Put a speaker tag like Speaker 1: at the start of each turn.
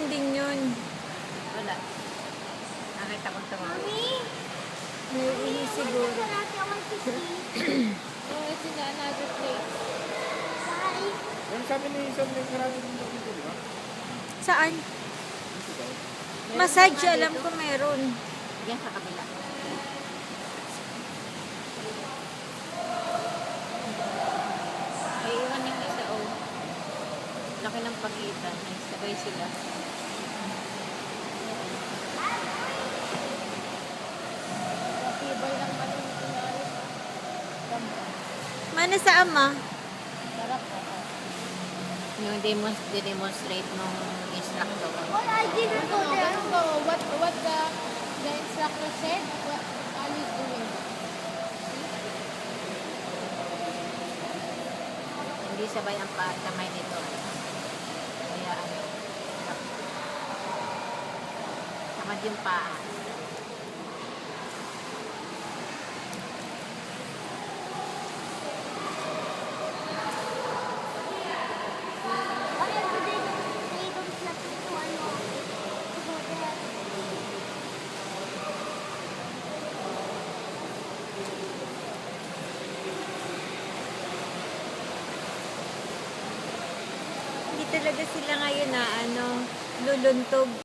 Speaker 1: din yun.
Speaker 2: Wala. Nakita ko tumawag.
Speaker 1: Naiihi siguro.
Speaker 2: Oh, it's in another place.
Speaker 3: Yung sabi ni Isang may karami dito, di ba?
Speaker 1: Saan? Massage, alam ko meron.
Speaker 2: Yan sa kabila. Ay, iwan yung isa, oh. Laki ng pagitan. Nagsabay sila. Matibay lang man yung tinari.
Speaker 1: Mana sa ama?
Speaker 2: Sarap ka. Yung demonstrate nung instructor.
Speaker 4: I didn't go there.
Speaker 2: What the instructor said, what Ali is doing. Hindi sabay ang kamay nito. Kaya ano, tamad yung paa.
Speaker 4: Why are they don't slap me to ano? To go there.
Speaker 1: Hindi talaga sila ngayon na luluntog.